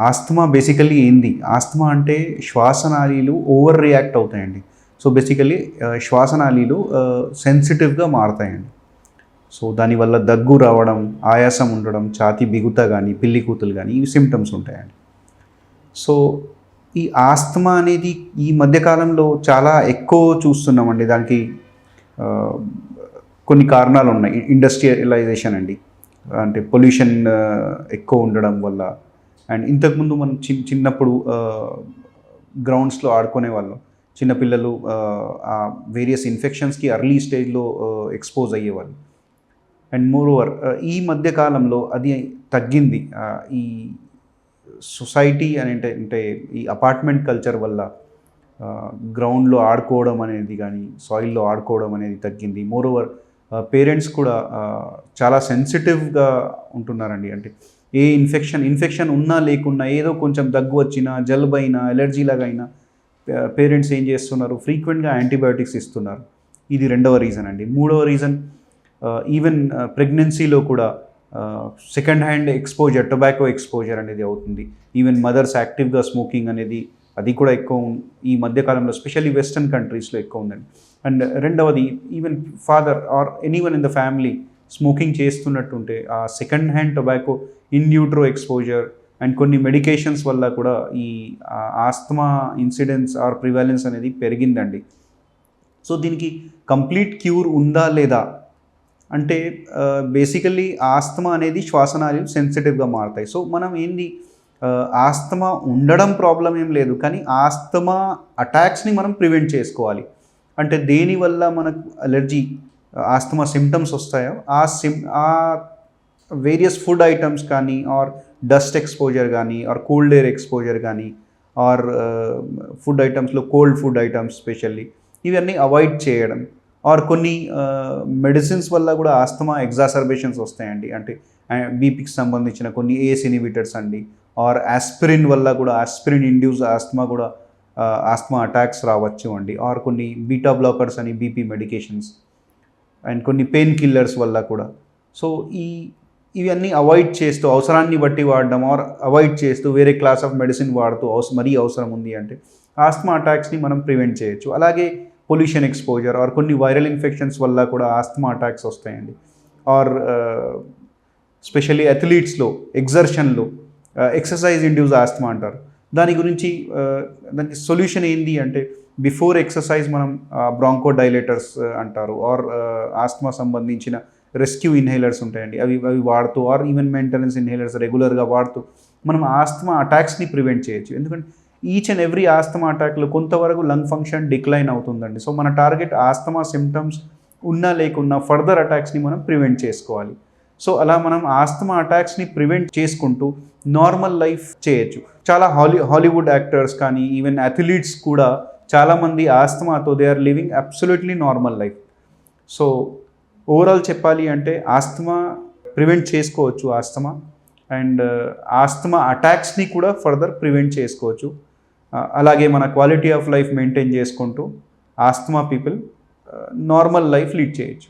Asthma basically ఏంది? Asthma అంటే శ్వాసనాళీలు over react అవుతాయండి. సో, బేసికల్లీ శ్వాసనాళీలు సెన్సిటివ్‌గా మారతాయండి. సో, దానివల్ల దగ్గు రావడం, ఆయాసం ఉండడం, ఛాతీ బిగుత గానీ, పిల్లి కూతులు గానీ ఇవి సింప్టమ్స్ ఉంటాయండి. సో, ఈ ఆస్తమా అనేది ఈ మధ్య కాలంలో చాలా ఎక్కువ చూస్తున్నామండి. దానికి ఆహ్, కొన్ని కారణాలున్నాయి. ఇండస్ట్రియలైజేషన్ అండి. అంటే పొల్యూషన్ ఎక్కువ ఉండడం వల్ల. అండ్ ఇంతకుముందు మనం చిన్నప్పుడు గ్రౌండ్స్‌లో ఆడుకునేవాళ్ళం. చిన్న పిల్లలు వేరియస్ ఇన్ఫెక్షన్స్‌కి ఎర్లీ స్టేజ్‌లో ఎక్స్‌పోజ్ అయ్యేవాళ్ళు. అండ్ మోరోవర్ ఈ మధ్య కాలంలో అది తగ్గింది. ఈ సొసైటీ అంటే ఈ అపార్ట్మెంట్ కల్చర్ వల్ల గ్రౌండ్‌లో ఆడుకోవడం అనేది గానీ, సాయిల్‌లో ఆడుకోవడం అనేది తగ్గింది. మోరోవర్ పేరెంట్స్ కూడా చాలా సెన్సిటివ్‌గా ఉంటున్నారండి. అంటే ఏ ఇన్ఫెక్షన్ ఉన్నా లేకున్నా ఏదో కొంచెం దగ్గు వచ్చినా, జలుబైనా, అలెర్జీలాగా అయినా పేరెంట్స్ ఏం చేస్తున్నారు? ఫ్రీక్వెంట్‌గా యాంటీబయాటిక్స్ ఇస్తున్నారు. ఇది రెండవ రీజన్ అండి. మూడవ రీజన్ ఈవెన్ ప్రెగ్నెన్సీలో కూడా second hand exposure, tobacco exposure అనేది అవుతుంది. ఈవెన్ మదర్స్ యాక్టివ్‌గా స్మోకింగ్ అనేది అది కూడా ఎక్కువ ఈ మధ్య కాలంలో ఎస్పెషల్లీ వెస్టర్న్ కంట్రీస్‌లో ఎక్కువ ఉందండి. అండ్ రెండవది even father or anyone in the family smoking చేస్తున్నట్టుంటే ఆ second hand tobacco in utero exposure and కొన్ని మెడికేషన్స్ వల్ల కూడా ఈ ఆస్తమా ఇన్సిడెన్స్ ఆర్ ప్రివాలెన్స్ అనేది పెరిగిందండి. సో, దీనికి కంప్లీట్ క్యూర్ ఉందా లేదా? అంటే బేసికల్లీ ఆస్తమా అనేది శ్వాసనాళీలు సెన్సిటివ్‌గా మారతాయి. సో, మనం ఏంది ఆస్తమా ఉండడం ప్రాబ్లమ్ ఏం లేదు. కానీ ఆస్తమా అటాక్స్‌ని మనం ప్రివెంట్ చేసుకోవాలి. అంటే దేనివల్ల మనకు అలెర్జీ, ఆస్తమా సింప్టమ్స్ వస్తాయో ఆ వేరియస్ ఫుడ్ ఐటమ్స్ కానీ ఆర్ డస్ట్ ఎక్స్‌పోజర్ గానీ ఆర్ కోల్డ్ ఎయిర్ ఎక్స్‌పోజర్ గానీ ఆర్ ఫుడ్ ఐటమ్స్‌లో కోల్డ్ ఫుడ్ ఐటమ్స్ స్పెషల్లీ ఇవన్నీ అవాయిడ్ చేయడం. ఆర్ కొన్ని మెడిసిన్స్ వల్ల కూడా ఆస్తమా ఎగ్జాసర్బేషన్స్ వస్తాయండి. అంటే బీపీకి సంబంధించిన కొన్ని ఏఎస్ ఇన్హిబిటర్స్ అండి. ఆర్ ఆస్పిరిన్ వల్ల కూడా ఆస్పిరిన్ ఇండ్యూస్ ఆస్తమా కూడా ఆస్తమా అటాక్స్ రావచ్చు అండి. ఆర్ కొన్ని బీటా బ్లాకర్స్ అని బీపీ మెడికేషన్స్ అండ్ కొన్ని పెయిన్ కిల్లర్స్ వల్ల కూడా. సో, ఇవన్నీ అవాయిడ్ చేస్తూ అవసరాన్ని బట్టి వాడడం ఆర్ అవాయిడ్ చేస్తూ వేరే క్లాస్ ఆఫ్ మెడిసిన్ వాడుతూ మరీ అవసరం ఉంది అంటే ఆస్తమా అటాక్స్ని మనం ప్రివెంట్ చేయొచ్చు. అలాగే పొల్యూషన్ ఎక్స్‌పోజర్ ఆర్ కొన్ని వైరల్ ఇన్ఫెక్షన్స్ వల్ల కూడా ఆస్తమా అటాక్స్ వస్తాయండి. ఆర్ స్పెషల్లీ అథ్లీట్స్‌లో ఎక్సర్షన్‌లో ఎక్సర్సైజ్ ఇండ్యూస్ ఆస్తమా అంటారు. దానికి సొల్యూషన్ ఏంది అంటే బిఫోర్ ఎక్సర్సైజ్ మనం బ్రాంకో డైలేటర్స్ అంటారు. ఆర్ ఆస్తమా సంబంధించిన రెస్క్యూ ఇన్హేలర్స్ ఉంటాయండి. అవి వాడుతూ ఆర్ ఈవెన్ మెయింటెనెన్స్ ఇన్హేలర్స్ రెగ్యులర్గా వాడుతూ మనం ఆస్తమా అటాక్స్ని ప్రివెంట్ చేయొచ్చు. ఎందుకంటే ఈచ్ అండ్ ఎవ్రీ ఆస్తమా అటాక్లో కొంతవరకు లంగ్ ఫంక్షన్ డిక్లైన్ అవుతుందండి. సో, మన టార్గెట్ ఆస్తమా సిమ్టమ్స్ ఉన్నా లేకున్నా ఫర్దర్ అటాక్స్ని మనం ప్రివెంట్ చేసుకోవాలి. సో, అలా మనం ఆస్తమా అటాక్స్ని ప్రివెంట్ చేసుకుంటూ నార్మల్ లైఫ్ చేయొచ్చు. చాలా హాలీవుడ్ యాక్టర్స్ కానీ ఈవెన్ అథ్లీట్స్ కూడా చాలామంది ఆస్తమాతో they are living absolutely normal life. So, overall చెప్పాలి అంటే ఆస్తమా ప్రివెంట్ చేసుకోవచ్చు ఆస్తమా. అండ్ ఆస్తమా అటాక్స్ని కూడా ఫర్దర్ ప్రివెంట్ చేసుకోవచ్చు. అలాగే మన క్వాలిటీ ఆఫ్ లైఫ్ మెయింటైన్ చేసుకుంటూ asthma people normal life lead చేయొచ్చు.